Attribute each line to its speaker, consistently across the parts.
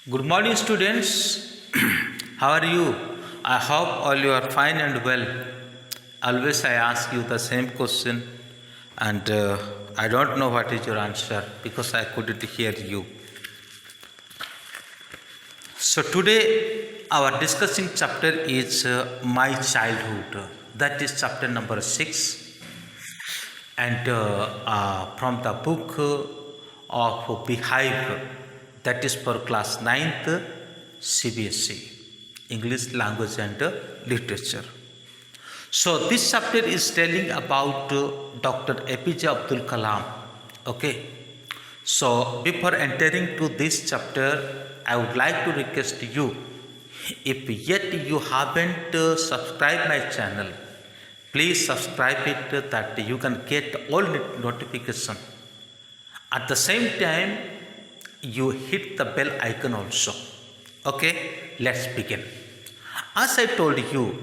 Speaker 1: Good morning, students. How are you? I hope all you are fine and well. Always I ask you the same question, and I don't know what is your answer because I couldn't hear you. So today our discussing chapter is my childhood. That is chapter number 6, and from the book of Beehive, that is for class 9th CBSE, English Language and Literature. So this chapter is telling about Dr. APJ Abdul Kalam. Okay. So before entering to this chapter, I would like to request you, if yet you haven't subscribed my channel, please subscribe it that you can get all notification. At the same time, you hit the bell icon also. Okay, let's begin. As I told you,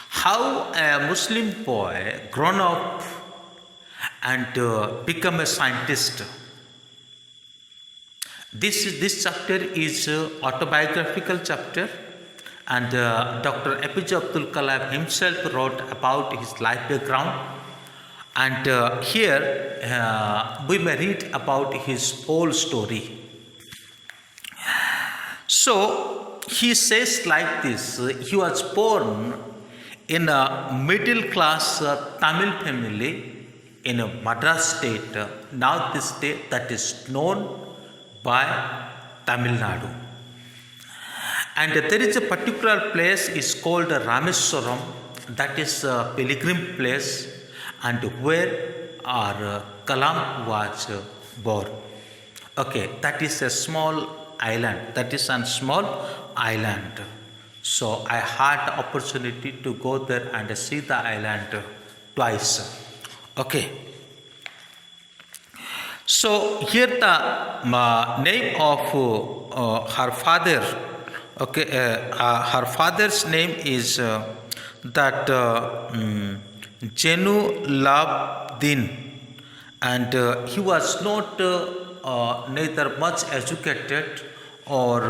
Speaker 1: how a Muslim boy grown up and become a scientist. This chapter is autobiographical chapter, and Dr. APJ Abdul Kalam himself wrote about his life background. And here we may read about his whole story. So he says like this: he was born in a middle class Tamil family in a Madras state. Now this state that is known by Tamil Nadu. And there is a particular place is called Rameswaram, that is a pilgrim place, and where our Kalam was born. Okay, that is a small island. That is a small island. So I had the opportunity to go there and see the island twice. Okay. So here the name of her father. Okay, her father's name is Jenu Labdin, and he was not neither much educated or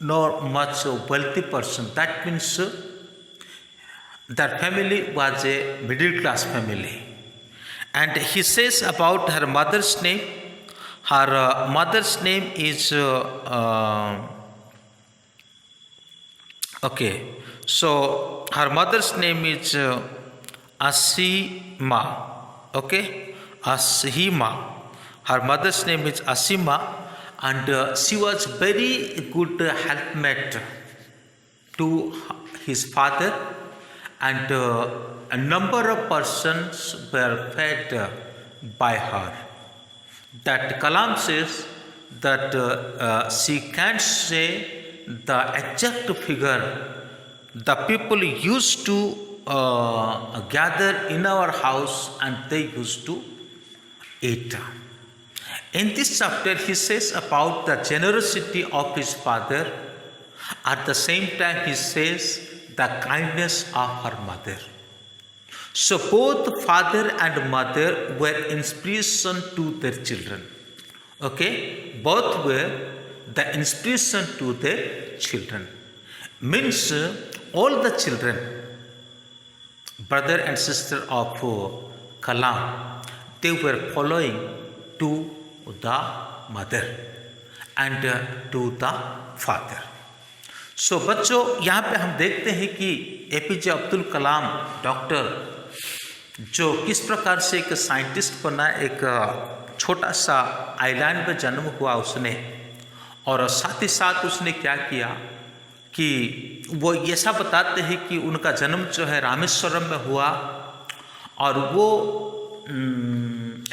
Speaker 1: nor much wealthy person. That means that family was a middle class family. And he says about her mother's name. Her mother's name is okay. So her mother's name is Asima. Okay, Asima. Her mother's name is Asima, and she was very good helpmate to his father, and a number of persons were fed by her. That Kalam says that she can't say the exact figure. The people used to gather in our house and they used to eat. In this chapter, he says about the generosity of his father. At the same time, he says the kindness of her mother. So both father and mother were inspiration to their children. Okay, both were the inspiration to their children. Means all the children, brother and sister of Kalam, they were following to the mother and to the father. सो बच्चों, यहाँ पे हम देखते हैं कि APJ Abdul Kalam doctor जो किस प्रकार से एक साइंटिस्ट बना, एक छोटा सा आइलैंड में जन्म हुआ उसने, और साथ ही साथ उसने क्या किया कि वो ऐसा बताते हैं कि उनका जन्म जो है रामेश्वरम में हुआ, और वो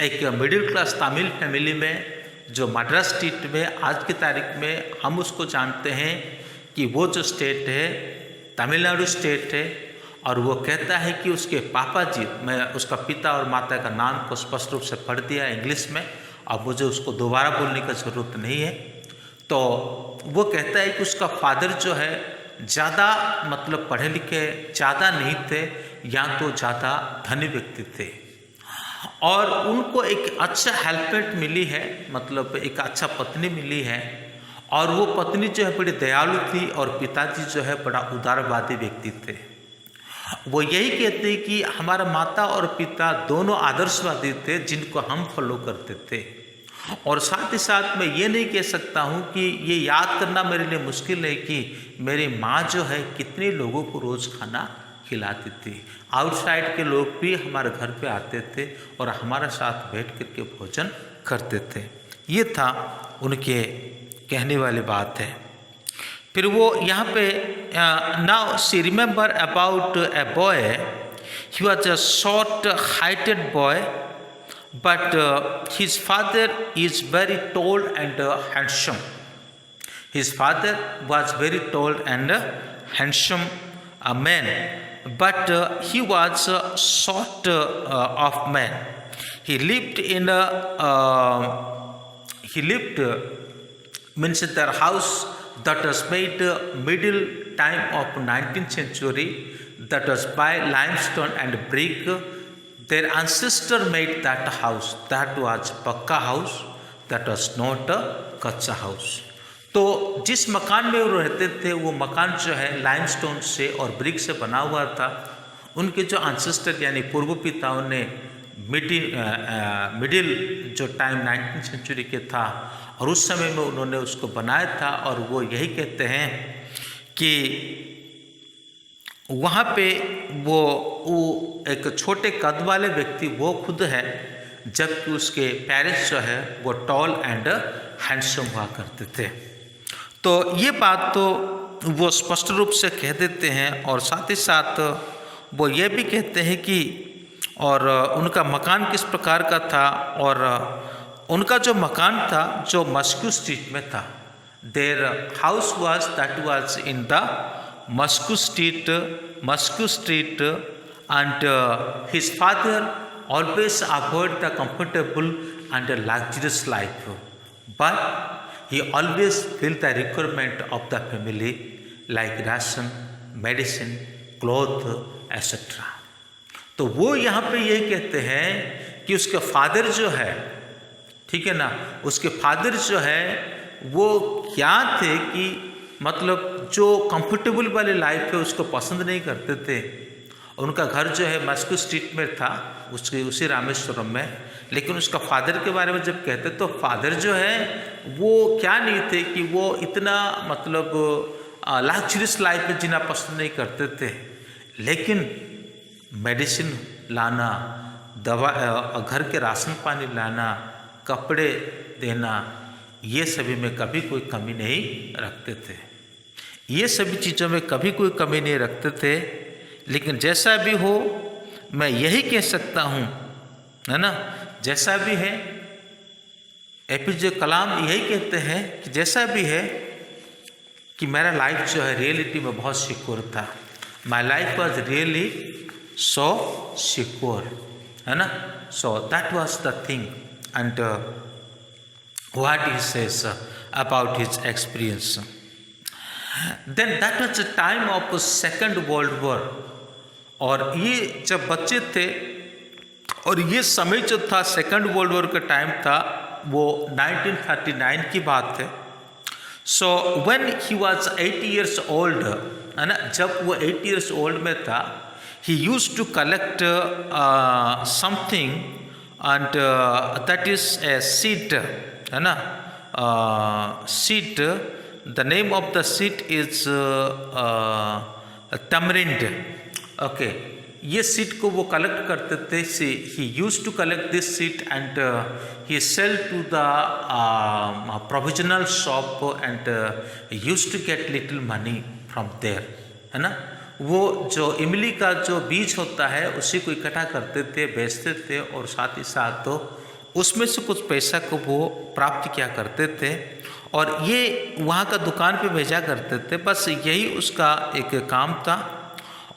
Speaker 1: एक मिडिल क्लास तमिल फैमिली में जो मद्रास स्टेट में आज की तारीख में हम उसको जानते हैं कि वो जो स्टेट है तमिलनाडु स्टेट है। और वो कहता है कि उसके पापा जी, मैं उसका पिता और माता का नाम को स्पष्ट रूप से पढ़ दिया इंग्लिश में, अब मुझे उसको दोबारा बोलने की ज़रूरत नहीं है। तो वो कहता है कि उसका फादर जो है ज़्यादा मतलब पढ़े लिखे ज़्यादा नहीं थे, या तो ज़्यादा धनी व्यक्ति थे, और उनको एक अच्छा हेल्पमेट मिली है, मतलब एक अच्छा पत्नी मिली है, और वो पत्नी जो है बड़ी दयालु थी और पिताजी जो है बड़ा उदारवादी व्यक्ति थे। वो यही कहते हैं कि हमारा माता और पिता दोनों आदर्शवादी थे जिनको हम फॉलो करते थे। और साथ ही साथ मैं ये नहीं कह सकता हूँ कि ये याद करना मेरे लिए मुश्किल है कि मेरी माँ जो है कितने लोगों को रोज़ खाना खिलाती थी। आउटसाइड के लोग भी हमारे घर पे आते थे और हमारे साथ बैठ कर के भोजन करते थे। ये था उनके कहने वाली बात है। फिर वो यहाँ पे now she remember about a boy, he was a short heighted boy but his father is very tall and handsome. His father was very tall and handsome man, but he was short of man. He lived means their house that was made middle time of 19th century, that was by limestone and brick. Their ancestor made that house. That was पक्का house. That was not a कच्चा house. तो जिस मकान में वो रहते थे वो मकान जो है लाइमस्टोन से और ब्रिक से बना हुआ था। उनके जो एंसेस्टर यानी पूर्व पिताओं ने मिडिल जो टाइम 19th सेंचुरी के था और उस समय में उन्होंने उसको बनाया था। और वो यही कहते हैं कि वहाँ पे वो एक छोटे कद वाले व्यक्ति वो खुद है, जबकि उसके पेरेंट्स जो है वो टॉल एंड हैंडसम हुआ करते थे। तो ये बात तो वो स्पष्ट रूप से कह देते हैं। और साथ ही साथ वो ये भी कहते हैं कि और उनका मकान किस प्रकार का था। और उनका जो मकान था जो मस्क्यू स्ट्रीट में था। Their house was that was in the Moscow Street, and his father always avoided the comfortable and luxurious life, but he always filled the requirement of the family like ration, medicine, cloth, etc. तो वो यहाँ पे यही कहते हैं कि उसके father जो है, ठीक है ना, उसके फादर जो है वो क्या थे कि मतलब जो कंफर्टेबल वाली लाइफ है उसको पसंद नहीं करते थे। उनका घर जो है मस्को स्ट्रीट में था, उसके उसी रामेश्वरम में। लेकिन उसका फादर के बारे में जब कहते तो फादर जो है वो क्या नहीं थे कि वो इतना मतलब लग्जरियस लाइफ में जीना पसंद नहीं करते थे। लेकिन मेडिसिन लाना, दवा, घर के राशन पानी लाना, कपड़े देना, ये सभी में कभी कोई कमी नहीं रखते थे। ये सभी चीज़ों में कभी कोई कमी नहीं रखते थे। लेकिन जैसा भी हो मैं यही कह सकता हूँ, है ना, जैसा भी है एपीजे कलाम यही कहते हैं कि जैसा भी है कि मेरा लाइफ जो है रियलिटी में बहुत सिक्योर था। My life was really so secure, है ना। So that was the thing and what he says about his experience. Then that was the time of Second World War. और ये जब बच्चे थे और ये समय जो था सेकंड वर्ल्ड वॉर का टाइम था, वो 1939 की बात है। So when he was 8 years old, है ना, जब वो 8 years old में था, he used to collect something and that is a seed, है ना, seed. The name of the seed is tamarind. Okay, ये सीड को वो कलेक्ट करते थे। he used to collect this seed and he sell to the provisional shop and used to get little money from there, है ना। वो जो इमली का जो बीज होता है उसी को इकट्ठा करते थे, बेचते थे और साथ ही साथ तो उसमें से कुछ पैसा को वो प्राप्त किया करते थे और ये वहाँ का दुकान पे भेजा करते थे। बस यही उसका एक काम था।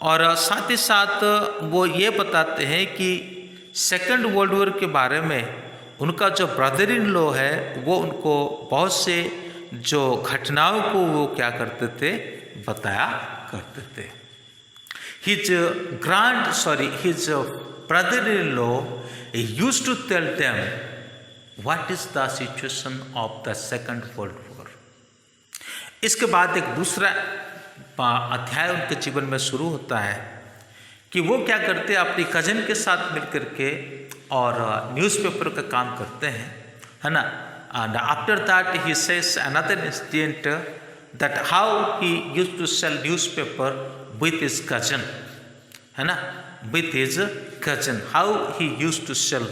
Speaker 1: और साथ ही साथ वो ये बताते हैं कि सेकंड वर्ल्ड वॉर के बारे में उनका जो ब्रदर इन लॉ है वो उनको बहुत से जो घटनाओं को वो क्या करते थे, बताया करते थे। His brother-in-law used to tell them what is the situation of the Second World War. इसके बाद एक दूसरा अध्याय उनके जीवन में शुरू होता है कि वो क्या करते हैं, अपनी कजन के साथ मिलकर के और न्यूज़पेपर का काम करते हैं, है ना। And after that he says another incident that how he used to sell newspaper with his cousin, है ना, with his cousin, how he used to sell.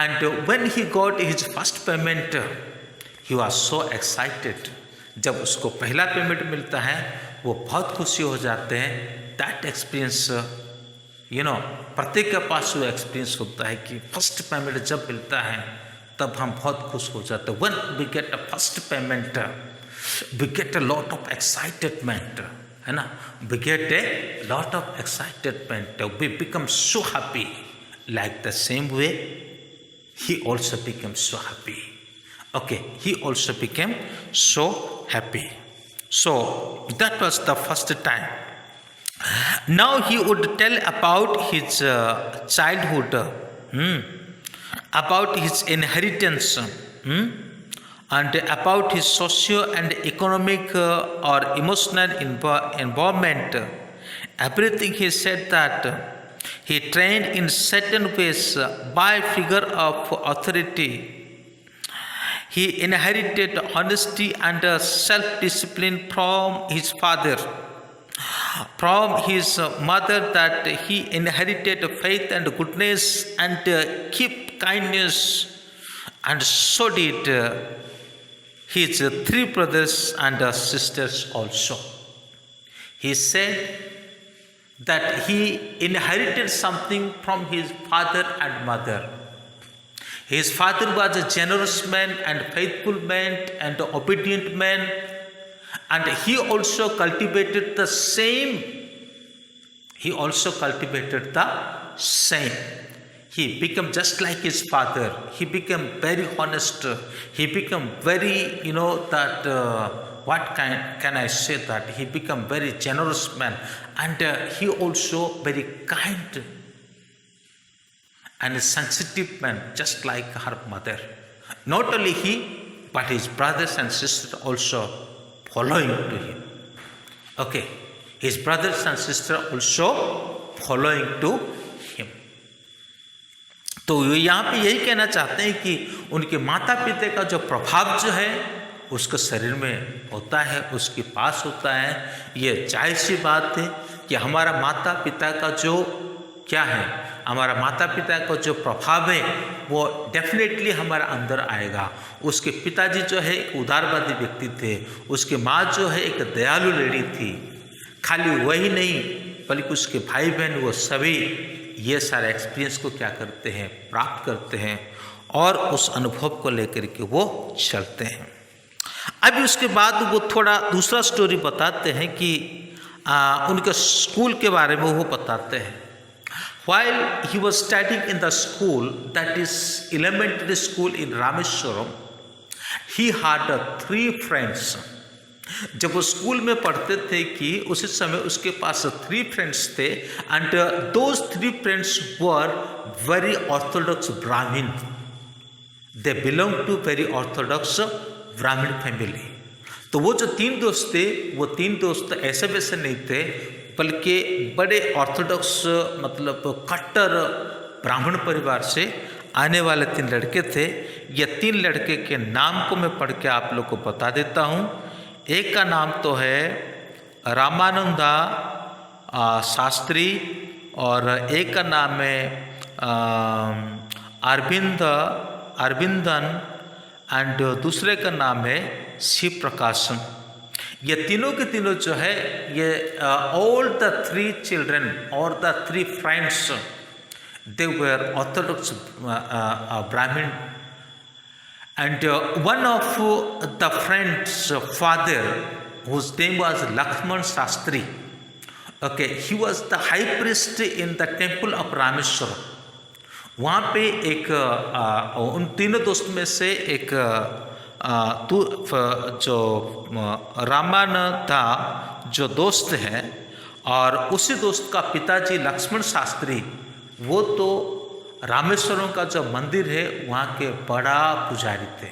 Speaker 1: And when he got his first payment, he was so excited. जब उसको पहला payment मिलता है वो बहुत खुशी हो जाते हैं. That experience, प्रत्येक के पास वो एक्सपीरियंस होता है कि फर्स्ट पेमेंट जब मिलता है तब हम बहुत खुश हो जाते हैं. When we get a first payment, we get a lot of excitement, है ना. We get a lot of excitement. We become so happy. Like the same way, he also became so happy. Okay, he also became so happy. So that was the first time. Now he would tell about his childhood, about his inheritance, and about his socio and economic or emotional involvement. Everything he said that he trained in certain ways by figure of authority. He inherited honesty and self-discipline from his father. From his mother that he inherited faith and goodness and keep kindness, and so did his three brothers and sisters also. He said that he inherited something from his father and mother. His father was a generous man and faithful man and obedient man, and he also cultivated the same. He became just like his father. He became very honest. He became very, what can I say that? He became very generous man, and he also very kind and sensitive man, just like her mother. Not only he, but his brothers and sisters also following to him. Okay, his brothers and sisters also following to him. तो यहाँ पे यही कहना चाहते हैं कि उनके माता पिता का जो प्रभाव जो है उसके शरीर में होता है, उसके पास होता है. ये जाहिर सी बात है कि हमारा माता पिता का जो क्या है, हमारा माता पिता का जो प्रभाव है वो डेफिनेटली हमारे अंदर आएगा. उसके पिताजी जो है एक उदारवादी व्यक्ति थे, उसकी माँ जो है एक दयालु लेडी थी. खाली वही नहीं बल्कि उसके भाई बहन वो सभी ये सारे एक्सपीरियंस को क्या करते हैं, प्राप्त करते हैं और उस अनुभव को लेकर के वो चलते हैं. अभी उसके बाद वो थोड़ा दूसरा स्टोरी बताते हैं कि उनके स्कूल के बारे में वो बताते हैं. While he was studying in the school, that is elementary school in Rameshwaram, he had 3 friends. जब वो स्कूल में पढ़ते थे कि उसी समय उसके पास 3 फ्रेंड्स थे, and those 3 friends were very orthodox Brahmin. They belong to very orthodox Brahmin family. तो वो जो 3 दोस्त थे वो 3 दोस्त ऐसे वैसे नहीं थे, बल्कि बड़े ऑर्थोडॉक्स मतलब कट्टर ब्राह्मण परिवार से आने वाले 3 लड़के थे. ये 3 लड़के के नाम को मैं पढ़ के आप लोग को बता देता हूँ. एक का नाम तो है रामानंदा शास्त्री, और एक का नाम है अरविंदन, एंड दूसरे का नाम है शिव प्रकाशन. ये तीनों के तीनों जो है ये ऑल द 3 चिल्ड्रन और the 3 friends, they were Orthodox ब्राह्मण. And one of the friend's father, whose name was Lakshman Shastri, okay, he was the high priest in the temple of Rameshwaram. वहाँ पे एक उन तीनों दोस्त में से एक जो रामान था जो दोस्त है, और उसी दोस्त का पिताजी लक्ष्मण शास्त्री वो तो रामेश्वरम का जो मंदिर है वहाँ के बड़ा पुजारी थे.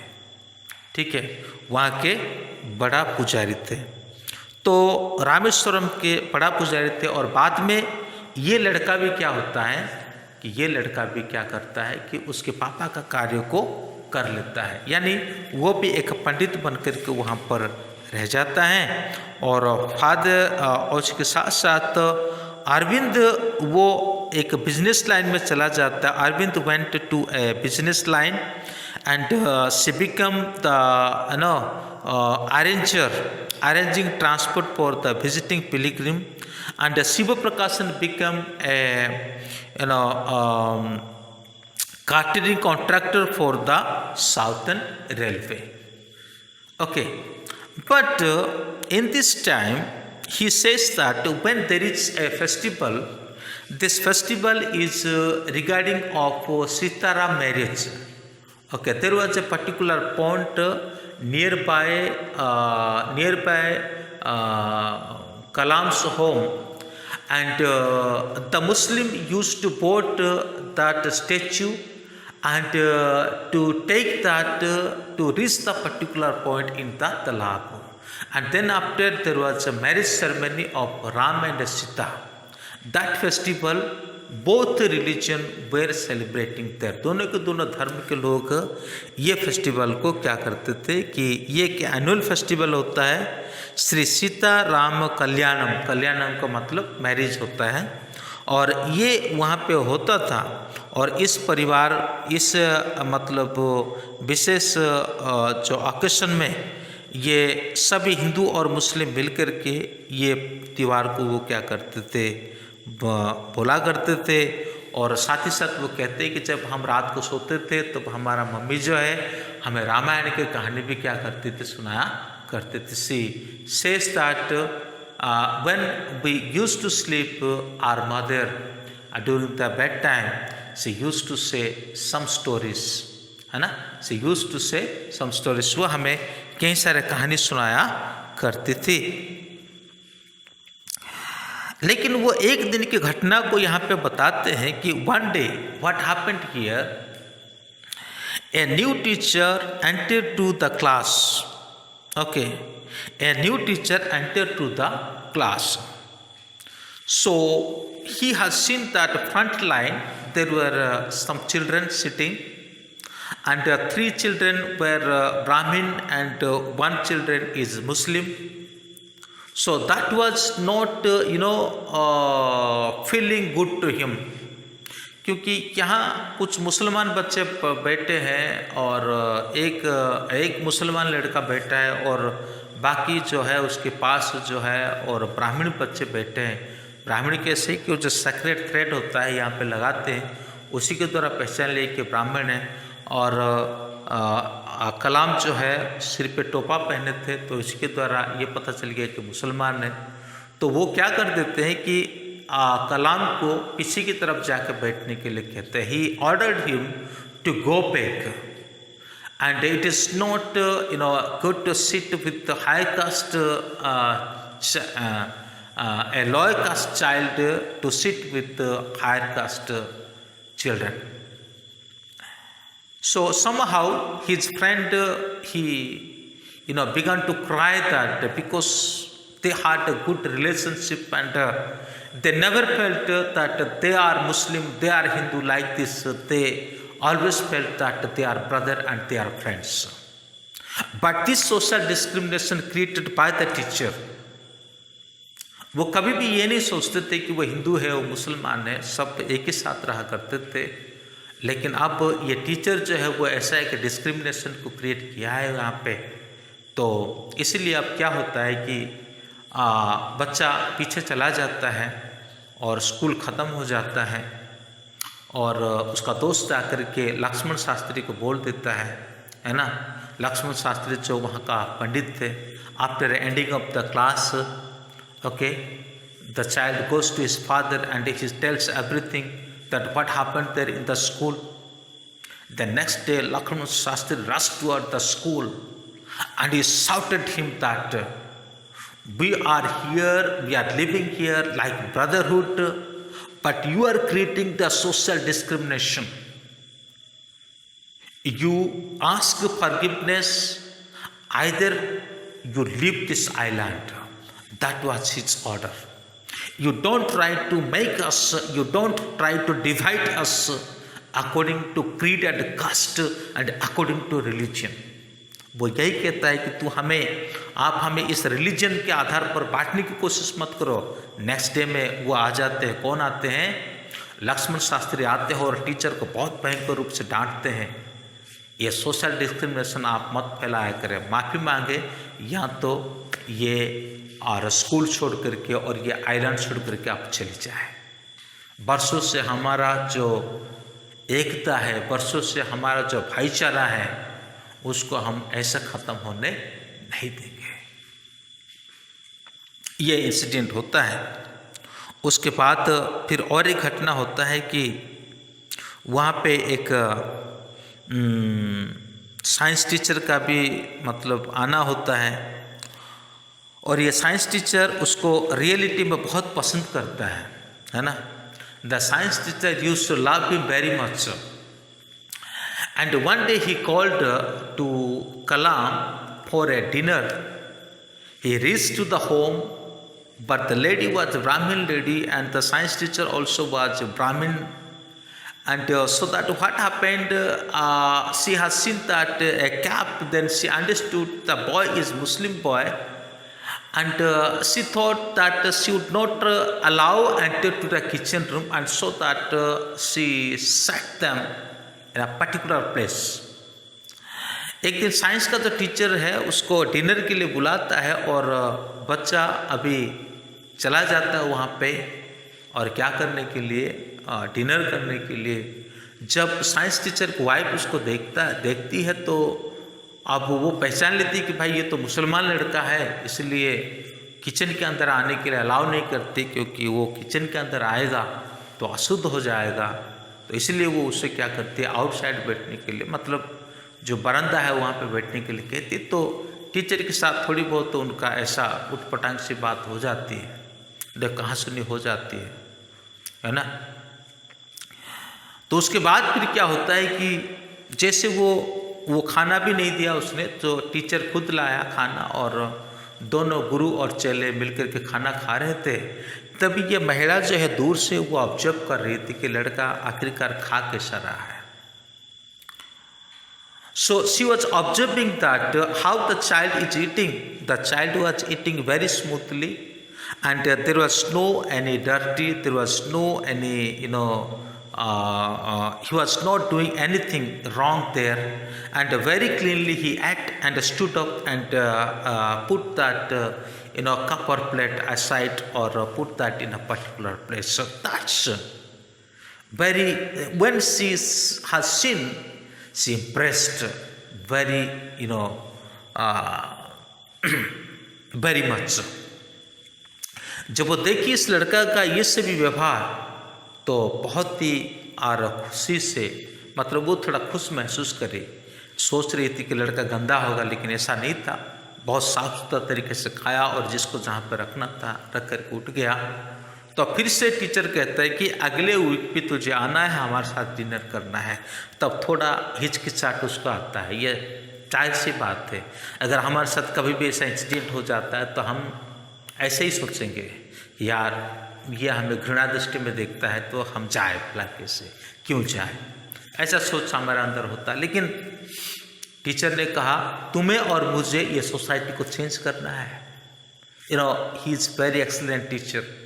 Speaker 1: ठीक है, वहाँ के बड़ा पुजारी थे। तो रामेश्वरम के बड़ा पुजारी थे। और बाद में ये लड़का भी क्या होता है कि ये लड़का भी क्या करता है कि उसके पापा का कार्य को कर लेता है, यानी वो भी एक पंडित बनकर के वहाँ पर रह जाता है। और फादर और उसके साथ साथ अरविंद वो एक बिजनेस लाइन में चला जाता है। Arvind went to a business line and she become the arranging transport for the visiting pilgrim, and Shiva Prakashan become a catering contractor for the Southern Railway. Okay, but in this time he says that when there is a festival, this festival is regarding of Sitaram marriage. Okay, there was a particular point nearby Kalam's home, and the Muslim used to board that statue and to take that to reach the particular point in the talab. And then after there was a marriage ceremony of Ram and Sita. That festival both religion were celebrating there, दोनों के दोनों धर्म के लोग ये festival को क्या करते थे कि ये एक एनुअल फेस्टिवल होता है, श्री सीता राम कल्याणम, कल्याणम का मतलब मैरिज होता है, और ये वहाँ पे होता था। और इस परिवार इस मतलब विशेष जो ऑकेशन में ये सभी हिंदू और मुस्लिम मिलकर के ये त्यौहार को वो क्या करते थे, बोला करते थे। और साथ ही साथ वो कहते हैं कि जब हम रात को सोते थे तो हमारा मम्मी जो है हमें रामायण की कहानी भी क्या करती थी, सुनाया करते थे। She says that when we used to sleep our mother during the bed time, she used to say some stories, है ना, she used to say some stories, वो हमें कई सारे कहानी सुनाया करती थी। लेकिन वो एक दिन की घटना को यहाँ पे बताते हैं कि one day what happened here, a new teacher entered to the class. Okay, a new teacher entered to the class, so he has seen that front line there were some children sitting, and 3 children were Brahmin and 1 children is Muslim. So that was not feeling good to him, क्योंकि यहाँ कुछ मुसलमान बच्चे बैठे हैं और एक मुसलमान लड़का बैठा है और बाकी जो है उसके पास जो है और ब्राह्मण बच्चे बैठे हैं। ब्राह्मण कैसे कि जो सेक्रेट थ्रेड होता है यहाँ पे लगाते हैं, उसी के द्वारा पहचान लिए कि ब्राह्मण है। और कलाम जो है सिर पे टोपा पहने थे तो इसके द्वारा ये पता चल गया कि मुसलमान है। तो वो क्या कर देते हैं कि कलाम को पीछे की तरफ जाकर बैठने के लिए कहते हैं। He ordered him to go back, and it is not good to sit with high caste a lower caste child to sit with higher caste children. So somehow his friend he began to cry that because they had a good relationship and they never felt that they are Muslim, they are Hindu like this. They always felt that they are brother and they are friends. But this social discrimination created by the teacher, वो कभी भी ये नहीं सोचते थे कि वो हिंदू है वो मुसलमान है, सब एक ही साथ रहा करते थे। लेकिन अब ये टीचर जो है वो ऐसा है कि डिस्क्रिमिनेशन को क्रिएट किया है यहाँ पे। तो इसीलिए अब क्या होता है कि बच्चा पीछे चला जाता है और स्कूल ख़त्म हो जाता है और उसका दोस्त आकर के लक्ष्मण शास्त्री को बोल देता है ना। लक्ष्मण शास्त्री जो वहाँ का पंडित थे, after ending of the class, okay, the child goes to his father and he tells everything that what happened there in the school. The next day Lakshmana Shastri rushed toward the school and he shouted him that we are here, we are living here like brotherhood, but you are creating the social discrimination. You ask forgiveness either you leave this island. That was his order. You don't try to make us, you don't try to divide us according to creed and caste and according to religion. वो यही कहता है कि आप हमें इस religion के आधार पर बांटने की कोशिश मत करो। नेक्स्ट डे में वो आ जाते हैं। कौन आते हैं? लक्ष्मण शास्त्री आते हैं और टीचर को बहुत भयंकर रूप से डांटते हैं, ये सोशल डिस्क्रिमिनेशन आप मत फैलाया करें, माफ़ी मांगे या तो ये और स्कूल छोड़ करके और ये आइलैंड छोड़ करके आप चले जाए। बरसों से हमारा जो एकता है, बरसों से हमारा जो भाईचारा है, उसको हम ऐसा ख़त्म होने नहीं देंगे। ये इंसिडेंट होता है। उसके बाद फिर और एक घटना होता है कि वहाँ पे एक साइंस टीचर का भी मतलब आना होता है और ये साइंस टीचर उसको रियलिटी में बहुत पसंद करता है ना। The science teacher used to love him very much and one day he called to Kalam for a dinner. He reached to the home, but the lady was a Brahmin lady and the science teacher also was a Brahmin. And so that what happened, she has seen that a cap, then she understood the boy is Muslim boy, and she thought that she would not allow enter to the kitchen room, and so that she sat them in a particular place. एक दिन science का जो teacher है उसको dinner के लिए बुलाता है और बच्चा अभी चला जाता है वहाँ पे, और क्या करने के लिए? डिनर करने के लिए। जब साइंस टीचर की वाइफ उसको देखती है तो अब वो पहचान लेती है कि भाई ये तो मुसलमान लड़का है, इसलिए किचन के अंदर आने के लिए अलाउ नहीं करती, क्योंकि वो किचन के अंदर आएगा तो अशुद्ध हो जाएगा। तो इसलिए वो उससे क्या करती है, आउटसाइड बैठने के लिए, मतलब जो बरामदा है वहाँ पे बैठने के लिए कहती। तो टीचर के साथ थोड़ी बहुत तो उनका ऐसा उटपटांग सी बात हो जाती है, देख कहाँ सुनी हो जाती है ना। तो उसके बाद फिर क्या होता है कि जैसे वो खाना भी नहीं दिया उसने, तो टीचर खुद लाया खाना और दोनों गुरु और चेले मिलकर के खाना खा रहे थे। तभी ये महिला जो है दूर से वो ऑब्जर्व कर रही थी कि लड़का आखिरकार खा कैसा रहा है। So she was observing that how the child is eating. The child was eating very smoothly, and there was no any dirty. There was no any he was not doing anything wrong there, and very cleanly he ate and stood up and put that cup or plate aside, or put that in a particular place. So that's very, when she has seen, she impressed very very much. जब वो देखी इस लड़का का ये सभी व्यवहार, तो बहुत ही खुशी से, मतलब वो थोड़ा खुश महसूस करे। सोच रही थी कि लड़का गंदा होगा, लेकिन ऐसा नहीं था। बहुत साफ सुथरा तरीके से खाया और जिसको जहाँ पर रखना था रख करके उठ गया। तो फिर से टीचर कहता है कि अगले वीक भी तुझे आना है, हमारे साथ डिनर करना है। तब थोड़ा हिचकिचाहट उसको आता है, ये जाहिर सी बात है। अगर हमारे साथ कभी भी ऐसा इंसिडेंट हो जाता है तो हम ऐसे ही सोचेंगे, यार ये हमें घृणा दृष्टि में देखता है तो हम जाए भला से, क्यों जाए, ऐसा सोच हमारे अंदर होता है। लेकिन टीचर ने कहा तुम्हें और मुझे ये सोसाइटी को चेंज करना है। He is very excellent teacher.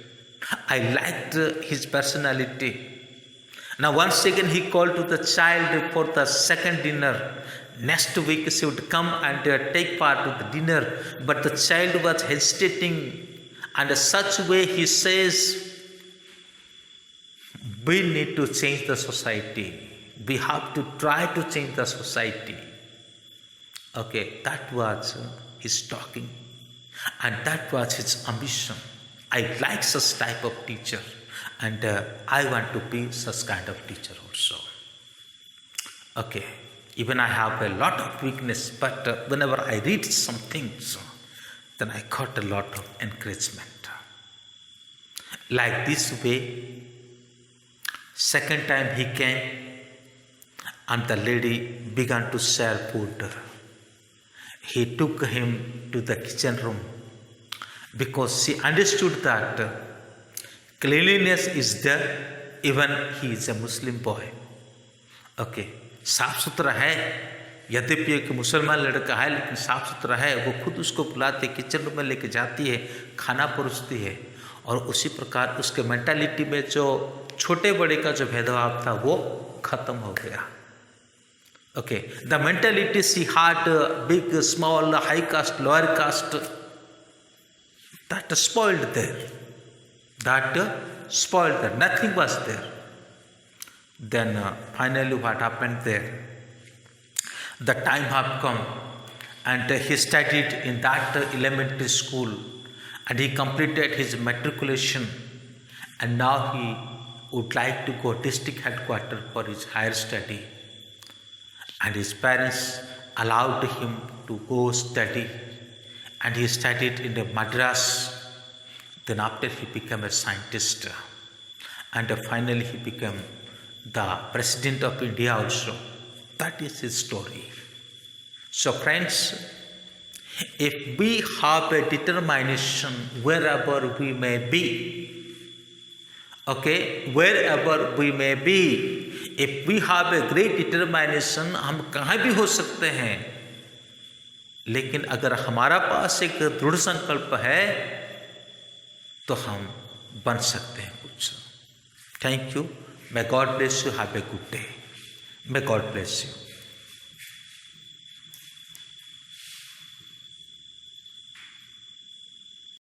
Speaker 1: I liked his personality. Now once again he called to the child for the second dinner. Next week she would come and take part of the dinner, but the child was hesitating, and in such way he says, we need to change the society. We have to try to change the society. Okay, that was his talking, and that was his ambition. I like such type of teacher, and I want to be such kind of teacher also. Okay, even I have a lot of weakness, but whenever I read some things, then I got a lot of encouragement. Like this way, second time he came, and the lady began to share food. he took him to the kitchen room because she understood that cleanliness is there even he is a Muslim boy. Okay, साफ सुथरा है, यद्यपि एक मुसलमान लड़का है लेकिन साफ सुथरा है। वो खुद उसको बुलाते किचन रूम में लेके जाती है, खाना परोसती है, और उसी प्रकार उसके मेंटालिटी में जो छोटे बड़े का जो भेदभाव था वो खत्म हो गया। Okay, the mentality she had big small high caste lower caste that spoiled there, nothing was there. Then finally what happened there, the time have come and he studied in that elementary school and he completed his matriculation, and now he would like to go district headquarters for his higher study, and his parents allowed him to go study, and he studied in the Madras. Then after he became a scientist, and finally he became the president of India also. That is his story. So friends, if we have a determination wherever we may be, okay, wherever we may be, if we have a great determination, हम कहाँ भी हो सकते हैं, लेकिन अगर हमारा पास एक दृढ़ संकल्प है तो हम बन सकते हैं कुछ। Thank you. May God bless you. Have a good day. May God bless you.